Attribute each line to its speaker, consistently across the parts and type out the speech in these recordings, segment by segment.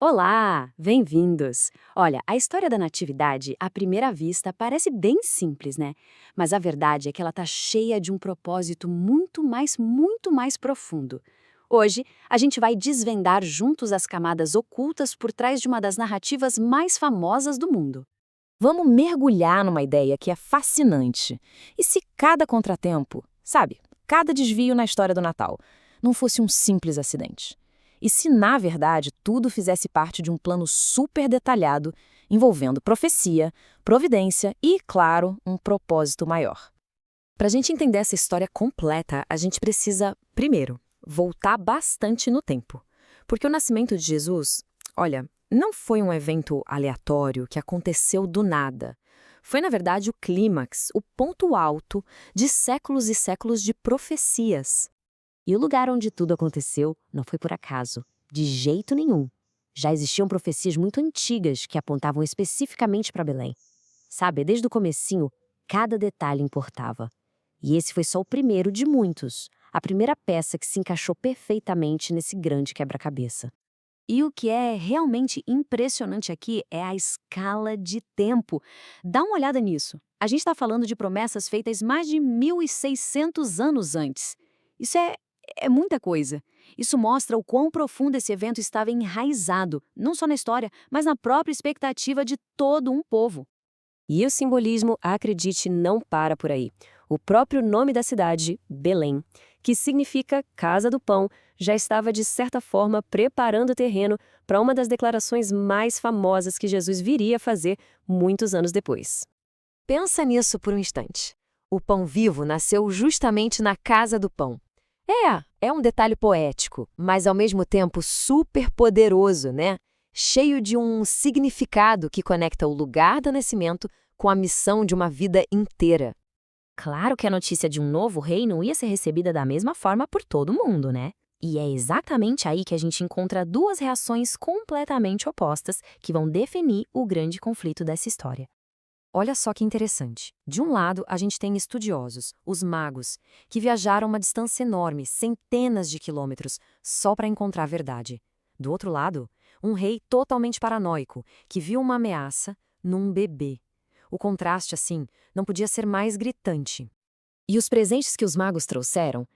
Speaker 1: Olá, bem-vindos! Olha, a história da Natividade, à primeira vista, parece bem simples, né? Mas a verdade é que ela está cheia de um propósito muito mais profundo. Hoje, a gente vai desvendar juntos as camadas ocultas por trás de uma das narrativas mais famosas do mundo.
Speaker 2: Vamos mergulhar numa ideia que é fascinante. E se cada contratempo, sabe, cada desvio na história do Natal, não fosse um simples acidente? E se, na verdade, tudo fizesse parte de um plano super detalhado, envolvendo profecia, providência e, claro, um propósito maior? Para a gente entender essa história completa, a gente precisa, primeiro, voltar bastante no tempo. Porque o nascimento de Jesus, olha, não foi um evento aleatório que aconteceu do nada. Foi, na verdade, o clímax, o ponto alto de séculos e séculos de profecias.
Speaker 1: E o lugar onde tudo aconteceu não foi por acaso, de jeito nenhum. Já existiam profecias muito antigas que apontavam especificamente para Belém. Sabe, desde o comecinho, cada detalhe importava. E esse foi só o primeiro de muitos, a primeira peça que se encaixou perfeitamente nesse grande quebra-cabeça. E o que é realmente impressionante aqui é a escala de tempo. Dá uma olhada nisso. A gente está falando de promessas feitas mais de 1.600 anos antes. Isso é muita coisa. Isso mostra o quão profundo esse evento estava enraizado, não só na história, mas na própria expectativa de todo um povo.
Speaker 3: E o simbolismo, acredite, não para por aí. O próprio nome da cidade, Belém, que significa Casa do Pão, já estava, de certa forma, preparando o terreno para uma das declarações mais famosas que Jesus viria a fazer muitos anos depois.
Speaker 4: Pensa nisso por um instante. O pão vivo nasceu justamente na Casa do Pão. É um detalhe poético, mas ao mesmo tempo super poderoso, né? Cheio de um significado que conecta o lugar do nascimento com a missão de uma vida inteira.
Speaker 2: Claro que a notícia de um novo reino ia ser recebida da mesma forma por todo mundo, né? E é exatamente aí que a gente encontra duas reações completamente opostas que vão definir o grande conflito dessa história. Olha só que interessante. De um lado, a gente tem estudiosos, os magos, que viajaram uma distância enorme, centenas de quilômetros, só para encontrar a verdade. Do outro lado, um rei totalmente paranoico, que viu uma ameaça num bebê. O contraste, assim, não podia ser mais gritante. E os presentes que os magos trouxeram?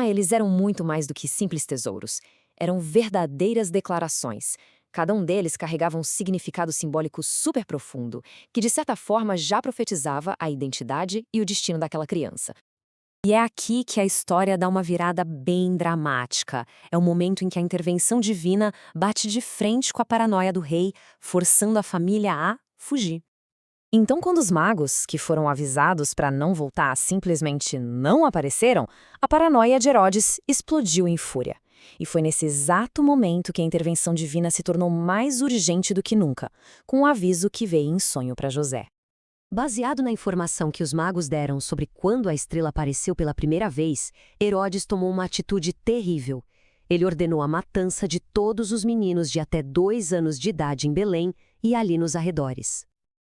Speaker 2: Eles eram muito mais do que simples tesouros. Eram verdadeiras declarações. Cada um deles carregava um significado simbólico super profundo, que de certa forma já profetizava a identidade e o destino daquela criança. E é aqui que a história dá uma virada bem dramática. É o momento em que a intervenção divina bate de frente com a paranoia do rei, forçando a família a fugir. Então, quando os magos, que foram avisados para não voltar, simplesmente não apareceram, a paranoia de Herodes explodiu em fúria. E foi nesse exato momento que a intervenção divina se tornou mais urgente do que nunca, com um aviso que veio em sonho para José.
Speaker 1: Baseado na informação que os magos deram sobre quando a estrela apareceu pela primeira vez, Herodes tomou uma atitude terrível. Ele ordenou a matança de todos os meninos de até 2 anos de idade em Belém e ali nos arredores.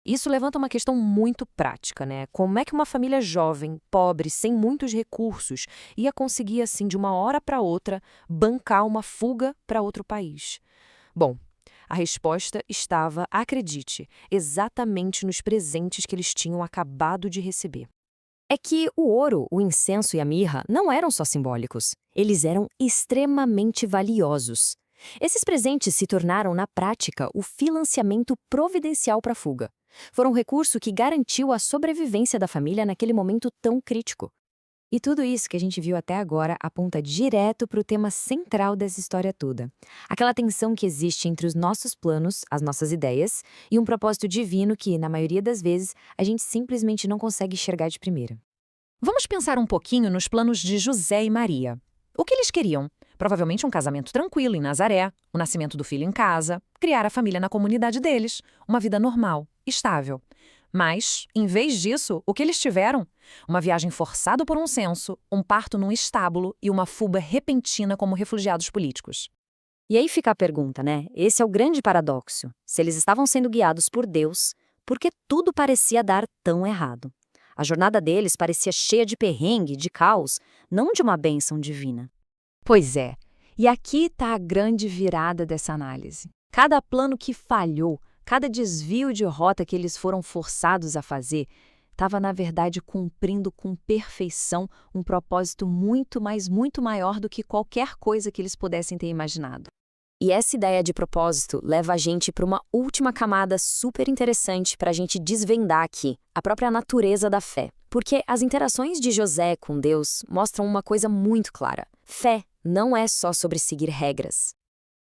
Speaker 2: Isso levanta uma questão muito prática, né? Como é que uma família jovem, pobre, sem muitos recursos, ia conseguir, assim, de uma hora para outra, bancar uma fuga para outro país? Bom, a resposta estava, acredite, exatamente nos presentes que eles tinham acabado de receber. É que o ouro, o incenso e a mirra não eram só simbólicos, eles eram extremamente valiosos. Esses presentes se tornaram, na prática, o financiamento providencial para a fuga. Foram um recurso que garantiu a sobrevivência da família naquele momento tão crítico. E tudo isso que a gente viu até agora aponta direto para o tema central dessa história toda. Aquela tensão que existe entre os nossos planos, as nossas ideias, e um propósito divino que, na maioria das vezes, a gente simplesmente não consegue enxergar de primeira. Vamos pensar um pouquinho nos planos de José e Maria. O que eles queriam? Provavelmente um casamento tranquilo em Nazaré, o nascimento do filho em casa, criar a família na comunidade deles, uma vida normal, estável. Mas, em vez disso, o que eles tiveram? Uma viagem forçada por um censo, um parto num estábulo e uma fuga repentina como refugiados políticos.
Speaker 1: E aí fica a pergunta, né? Esse é o grande paradoxo. Se eles estavam sendo guiados por Deus, por que tudo parecia dar tão errado? A jornada deles parecia cheia de perrengue, de caos, não de uma bênção divina.
Speaker 4: Pois é, e aqui está a grande virada dessa análise. Cada plano que falhou, cada desvio de rota que eles foram forçados a fazer, estava, na verdade, cumprindo com perfeição um propósito muito, mas muito maior do que qualquer coisa que eles pudessem ter imaginado.
Speaker 2: E essa ideia de propósito leva a gente para uma última camada super interessante para a gente desvendar aqui, a própria natureza da fé. Porque as interações de José com Deus mostram uma coisa muito clara. Fé não é só sobre seguir regras.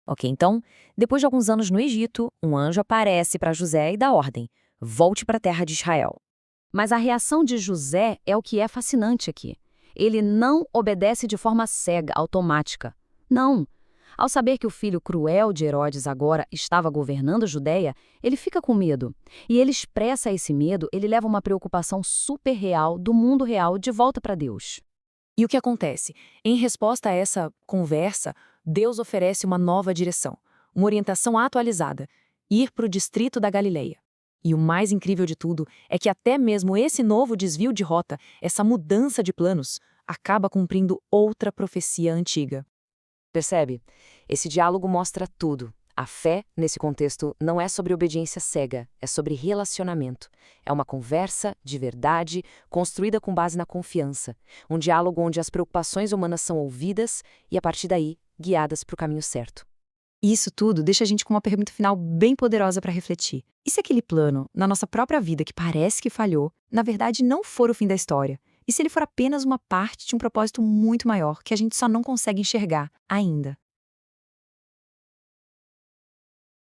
Speaker 2: Ok, então, depois de alguns anos no Egito, um anjo aparece para José e dá ordem: volte para a terra de Israel.
Speaker 5: Mas a reação de José é o que é fascinante aqui. Ele não obedece de forma cega, automática. Não. Ao saber que o filho cruel de Herodes agora estava governando a Judéia, ele fica com medo. E ele expressa esse medo, ele leva uma preocupação super real do mundo real de volta para Deus.
Speaker 6: E o que acontece? Em resposta a essa conversa, Deus oferece uma nova direção, uma orientação atualizada: ir para o distrito da Galileia. E o mais incrível de tudo é que até mesmo esse novo desvio de rota, essa mudança de planos, acaba cumprindo outra profecia antiga.
Speaker 4: Percebe? Esse diálogo mostra tudo. A fé, nesse contexto, não é sobre obediência cega, é sobre relacionamento. É uma conversa de verdade, construída com base na confiança. Um diálogo onde as preocupações humanas são ouvidas e, a partir daí, guiadas para o caminho certo.
Speaker 6: Isso tudo deixa a gente com uma pergunta final bem poderosa para refletir. E se aquele plano, na nossa própria vida, que parece que falhou, na verdade não for o fim da história? E se ele for apenas uma parte de um propósito muito maior que a gente só não consegue enxergar ainda?